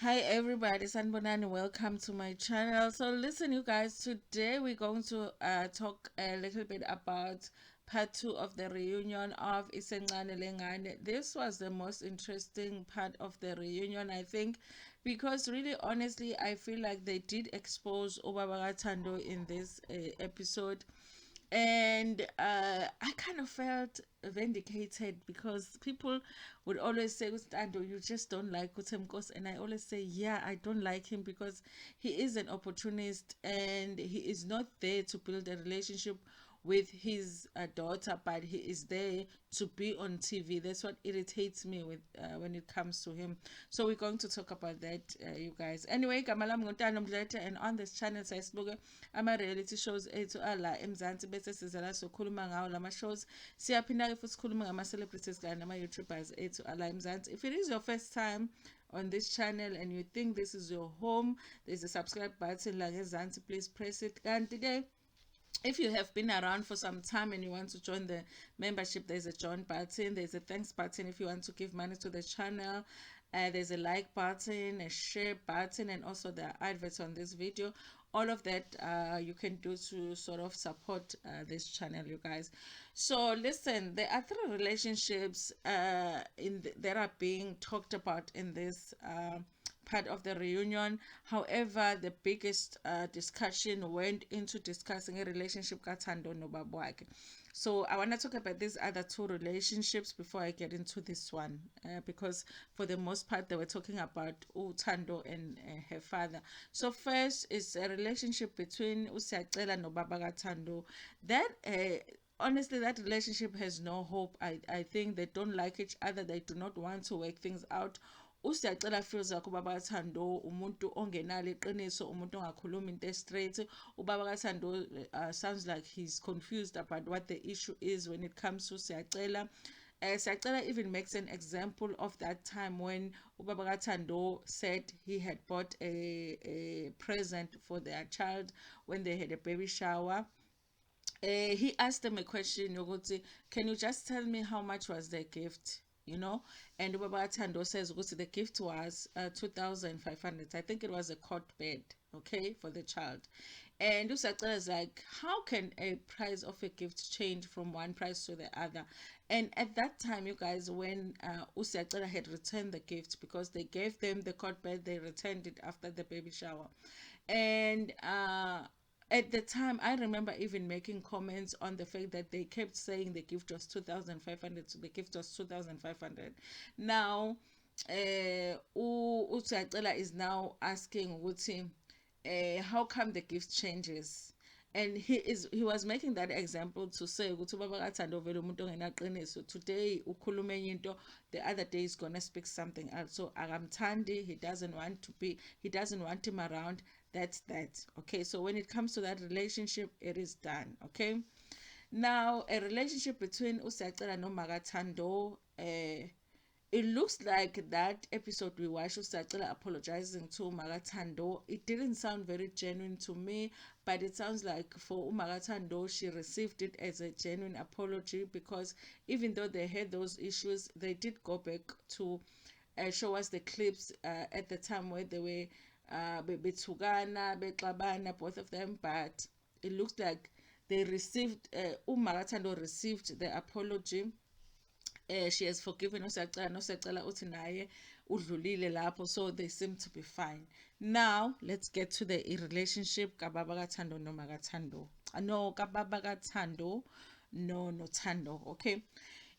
Hi everybody, Sanbonani, welcome to my channel. So listen you guys, today we're going to talk a little bit about part 2 of the reunion of Isencane Lengane. This was the most interesting part of the reunion, I think, because really honestly I feel like they did expose Ubaba Thando in this episode, and I kind of felt vindicated because people would always say, Ntando, you just don't like Utemkos. And I always say, yeah, I don't like him because he is an opportunist and he is not there to build a relationship with his daughter, but he is there to be on TV. That's what irritates me with when it comes to him. So we're going to talk about that, you guys. Anyway, Kamalam Mdletshe, and on this channel, Facebook, ama-reality shows ethu ala eMzansi bese sizala sokhuluma ngawo lama shows. Siyaphinda-ke futhi sikhulume ngama-celebrities kanye nama-YouTubers ethu ala eMzansi. If it is your first time on this channel and you think this is your home, there's a subscribe button la ngezansi, please press it. Kanti-ke if you have been around for some time and you want to join the membership, there's a join button, there's a thanks button if you want to give money to the channel, there's a like button, a share button, and also the adverts on this video. All of that you can do to sort of support this channel, you guys. So listen, there are three relationships that are being talked about in this part of the reunion. However, the biggest discussion went into discussing a relationship Thando no Babwake. So I want to talk about these other two relationships before I get into this one, because for the most part they were talking about Thando and her father. So first is a relationship between Usiacela no Baba Thando. That honestly, that relationship has no hope. I think they don't like each other. They do not want to work things out. Usiyacela feels like ubaba kaThando umuntu ongenalo iqiniso, umuntu ongakhuluma into straight. Ubaba kaThando sounds like he's confused about what the issue is when it comes to Siyacela. Siyacela even makes an example of that time when ubaba kaThando said he had bought a present for their child when they had a baby shower. He asked them a question yokuthi, can you just tell me how much was the gift, and Ubaba Thando says ukuthi the gift was 2,500. I think it was a cot bed, okay, for the child. And Usacela is like, how can a price of a gift change from one price to the other? And at that time, you guys, when Usacela had returned the gift, because they gave them the cot bed, they returned it after the baby shower. And at the time, I remember even making comments on the fact that they kept saying the gift was 2,500, so the gift was 2,500. Now, Utsacela is now asking Uti, how come the gift changes? And he was making that example to say ukuthi ubaba kaThando vele umuntu ongenaqiniso, today ukhuluma enye into, the other day is gonna speak something else. So akamthandi, he doesn't want him around. That's that. Okay, so when it comes to that relationship, it is done. Okay, now a relationship between Usacela and Thando, it looks like that episode we watched, Usacela apologizing to Thando. It didn't sound very genuine to me, but it sounds like for Thando, she received it as a genuine apology, because even though they had those issues, they did go back to show us the clips at the time where they were bethukana, bexabana, both of them. But it looks like they received, Thando received the apology. She has forgiven Usacela, nosacela uthi naye udlulile lapho, so they seem to be fine. Now let's get to the relationship kababa kaThando no kaThando. No, kababa kaThando no Thando. Okay,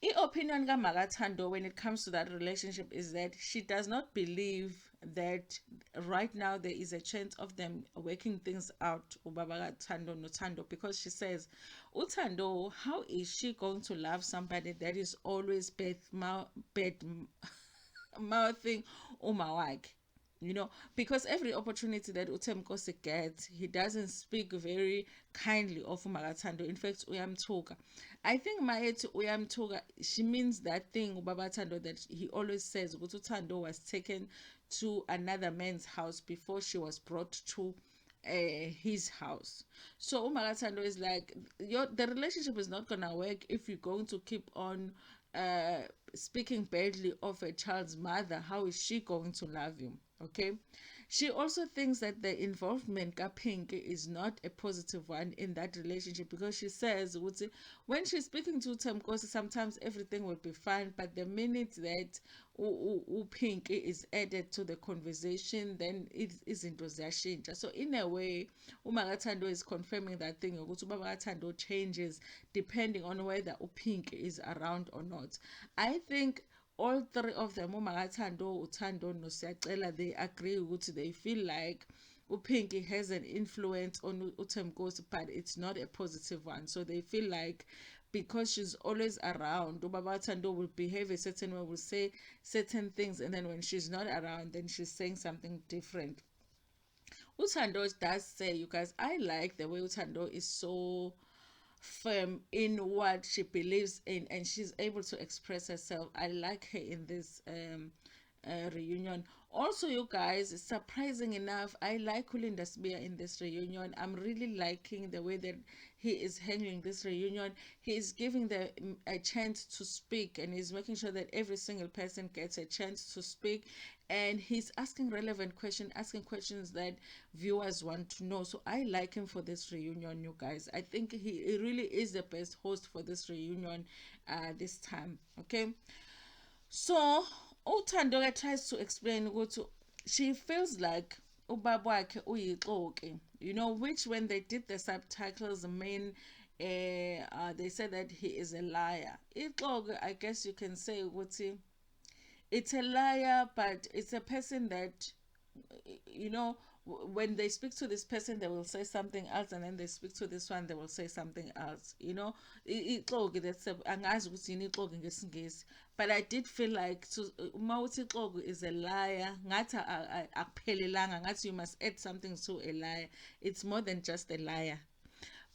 i-opinion kaMakathando when it comes to that relationship is that she does not believe that right now there is a chance of them working things out, ubaba kaThando noThando, because she says, uThando, how is she going to love somebody that is always bad mouthing umawakhe? Because every opportunity that uThemkosi gets, he doesn't speak very kindly of Umakathando. In fact, uyamthuka. I think Mayetu uyamthuka, she means that thing Ubaba Thando that he always says ukuthi uThando was taken to another man's house before she was brought to his house. So Umakathando is like, the relationship is not gonna work if you're going to keep on uh, speaking badly of a child's mother, how is she going to love you? Okay. She also thinks that the involvement ka Pink is not a positive one in that relationship, because she says ukuthi when she's speaking to Themkosi, sometimes everything will be fine, but the minute that Pink is added to the conversation, then izinto ziyashintsha. So in a way, uma kaThando is confirming that thing ukuthi ubaba kaThando changes depending on whether Pink is around or not. I think all three of them, uMakathando, uThando noSiyacela, they agree ukuthi they feel like uPinky has an influence on uThemkosi, but it's not a positive one. So they feel like because she's always around, ubaba Thando will behave a certain way, will say certain things, and then when she's not around, then she's saying something different. Uthando does say, you guys, I like the way Uthando is so firm in what she believes in, and she's able to express herself. I like her in this reunion. Also, you guys, surprising enough, I like Kulinda Spear in this reunion. I'm really liking the way that he is handling this reunion. He is giving the a chance to speak, and he's making sure that every single person gets a chance to speak, and he's asking relevant questions, asking questions that viewers want to know. So I like him for this reunion, you guys. I think he really is the best host for this reunion this time. Okay. So uThando tries to explain ukuthi she feels like ubaba wakhe uyixoki, which when they did the subtitles, the main they said that he is a liar. Ixoki, I guess you can say ukuthi it's a liar, but it's a person that, you know when they speak to this person, they will say something else, and then they speak to this one, they will say something else. Ixoki, that's angazi ukuthi yini ixoki ngesingisi, but I did feel like to uma uthi ixoki is a liar, ngathi akuphelelanga, ngathi you must add something to a liar. It's more than just a liar,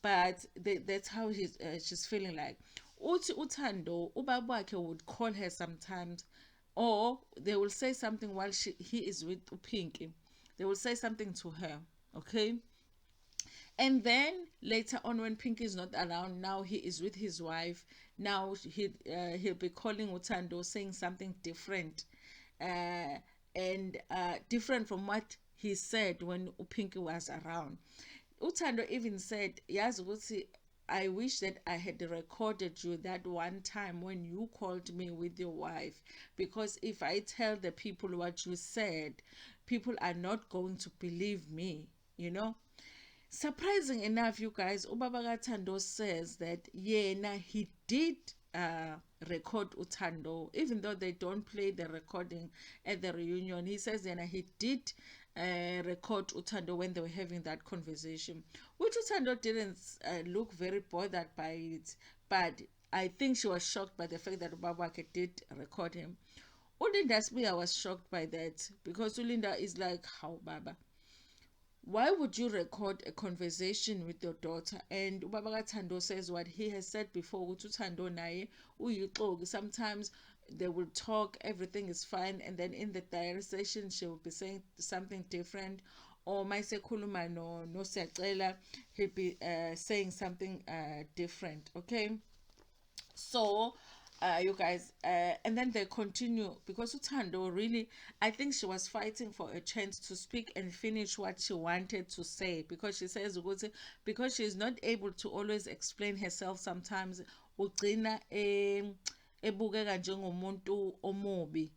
but that's how she's feeling like. Uthi uThando, ubaba wakhe would call her sometimes, or they will say something while he is with Pinky. They will say something to her, okay? And then later on, when Pinky is not around, now he is with his wife. Now he'll be calling Utando, saying something different, and different from what he said when Pinky was around. Utando even said, "Yazi ukuthi, I wish that I had recorded you that one time when you called me with your wife, because if I tell the people what you said, people are not going to believe me, you know." Surprising enough, you guys, ubaba kaThando says that yena he did record Uthando, even though they don't play the recording at the reunion. He says yena he did record Uthando when they were having that conversation, which Uthando didn't look very bothered by it, but I think she was shocked by the fact that Ubaba did record him. Ulinda Spear was shocked by that, because Ulinda is like, how Baba? Why would you record a conversation with your daughter? And ubaba kaThando says what he has said before, ukuthi uThando naye uyixoki. Sometimes they will talk, everything is fine, and then in the diary session she will be saying something different, or mayisekhuluma no Siyacela, he'll be saying something different. Okay. So you guys, and then they continue, because Uthando really, I think she was fighting for a chance to speak and finish what she wanted to say, because she says ukuthi because she's not able to always explain herself, sometimes ugcina ebukeka njengomuntu omubi,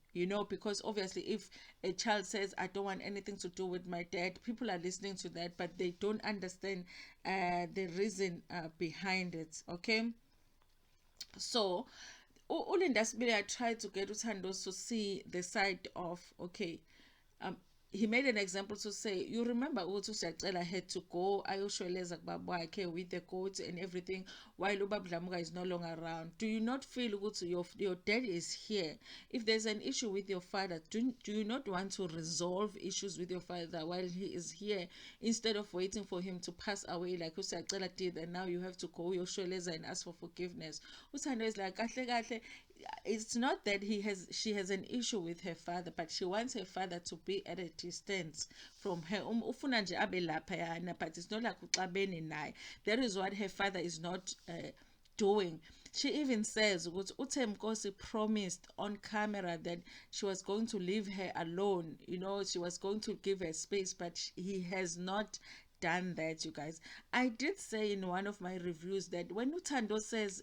because obviously if a child says, I don't want anything to do with my dad, people are listening to that, but they don't understand the reason behind it. Okay. So Ulinda Sibile tried to get Uthando to see the side of, okay, um he made an example to say, you remember ukuthi Siyacela had to go ayoshweleza kubaba wakhe with the coat and everything, while ubaba Dlamuka is no longer around. Do you not feel ukuthi your dad is here? If there's an issue with your father, do you not want to resolve issues with your father while he is here, instead of waiting for him to pass away like uSiyacela did, and now you have to go yoshweleza and ask for forgiveness? Uthando is like, kahle kahle, it's not that she has an issue with her father, but she wants her father to be at a distance from her. Ufuna nje abe laphayana, but it's not like uxabene naye. That is what her father is not doing. She even says ukuthi uThemkosi promised on camera that she was going to leave her alone, she was going to give her space, but he has not done that, you guys. I did say in one of my reviews that when Ntando says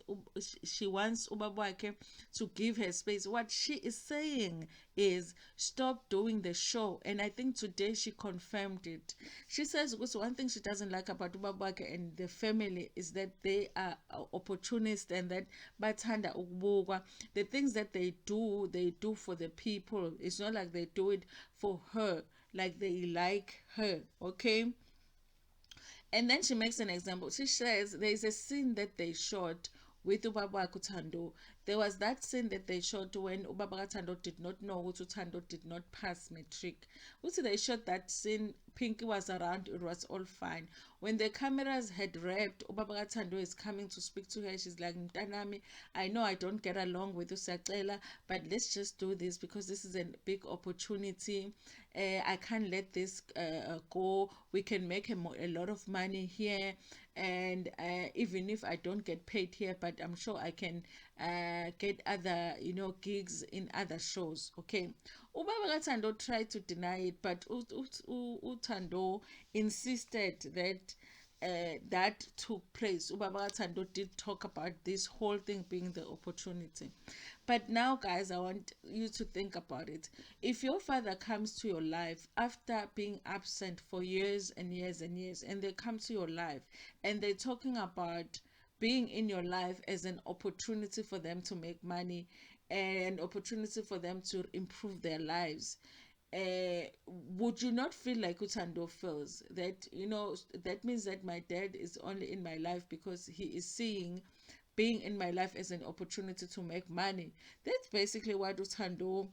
she wants ubabwake to give her space, what she is saying is stop doing the show. And I think today she confirmed it. She says because one thing she doesn't like about ubabwake and the family is that they are opportunists, and that bathanda ukubukwa. The things that they do for the people. It's not like they do it for her, like they like her, okay? And then she makes an example. She says there is a scene that they shot with Ubaba Thando. There was that scene that they shot when Ubaba Thando did not know Thando did not pass matric. Also, they shot that scene. Pinky was around. It was all fine. When the cameras had wrapped, Ubaba Thando is coming to speak to her. She's like, Mtanami, I know I don't get along with Usacela, but let's just do this because this is a big opportunity. I can't let this go. We can make a lot of money here, and even if I don't get paid here, but I'm sure I can get other gigs in other shows. Okay, Ubaba Thando tried to deny it, but Thando insisted that that took place. Ubaba Thando did talk about this whole thing being the opportunity. But now, guys, I want you to think about it. If your father comes to your life after being absent for years and years and years, and they come to your life and they're talking about being in your life as an opportunity for them to make money and opportunity for them to improve their lives, would you not feel like Utando feels that that means that my dad is only in my life because he is seeing being in my life as an opportunity to make money? That's basically what Utando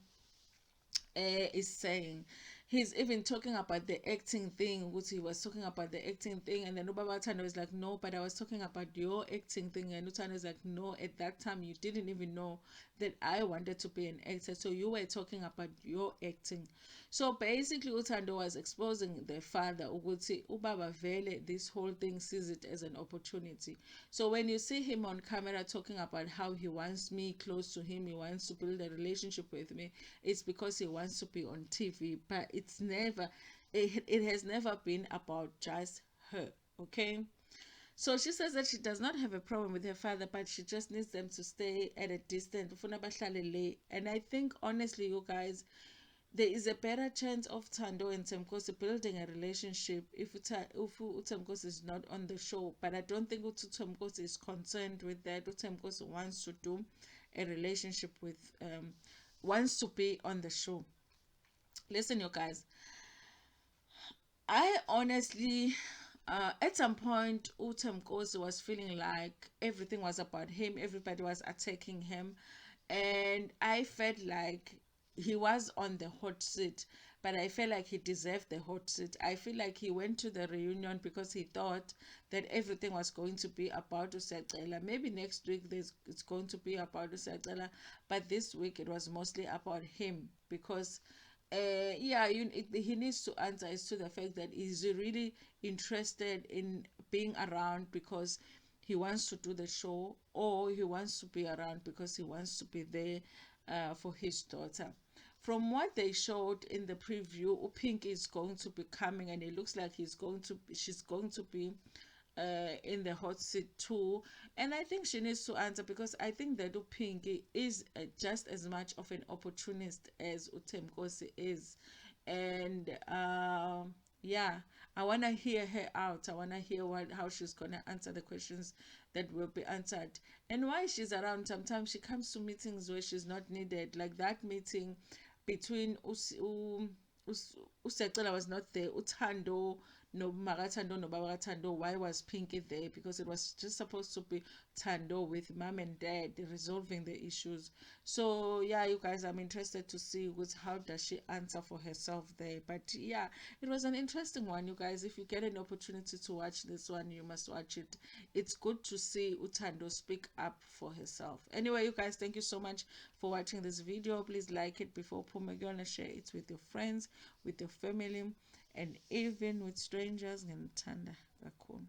is saying. He's even talking about the acting thing, which he was talking about the acting thing, and then Ubaba Tando is like, no, but I was talking about your acting thing, and Utando is like, no, at that time you didn't even know that I wanted to be an actor, so you were talking about your acting. So basically Utando was exposing the father ukuthi ubaba vele this whole thing sees it as an opportunity. So when you see him on camera talking about how he wants me close to him, he wants to build a relationship with me, it's because he wants to be on TV. But it has never been about just her, okay? So she says that she does not have a problem with her father, but she just needs them to stay at a distance. And I think honestly, you guys, there is a better chance of Thando and Themkosi building a relationship if Themkosi is not on the show. But I don't think Themkosi is concerned with that. Themkosi wants to do a relationship with, wants to be on the show. Listen, you guys, I honestly, at some point, Uthemkosi was feeling like everything was about him, everybody was attacking him, and I felt like he was on the hot seat, but I felt like he deserved the hot seat. I feel like he went to the reunion because he thought that everything was going to be about Usacela. Maybe next week it's going to be about Usacela, but this week it was mostly about him because yeah, he needs to answer as to the fact that he's really interested in being around because he wants to do the show, or he wants to be around because he wants to be there for his daughter. From what they showed in the preview, Pink is going to be coming, and it looks like she's going to be in the hot seat too. And I think she needs to answer because I think that Upinki is just as much of an opportunist as Utemkosi is. And yeah, I want to hear her out. I want to hear how she's going to answer the questions that will be answered. And why she's around, sometimes she comes to meetings where she's not needed, like that meeting between Usacela was not there, Uthando no Magathando no Baba Thando. Why was Pinky there? Because it was just supposed to be Thando with mom and dad resolving the issues. So yeah, you guys, I'm interested to see how does she answer for herself there. But yeah, it was an interesting one, you guys. If you get an opportunity to watch this one, you must watch it. It's good to see Uthando speak up for herself. Anyway, you guys, thank you so much for watching this video. Please like it before Pumagona, share it with your friends, with your family, and even with strangers. Ngithanda kakhulu.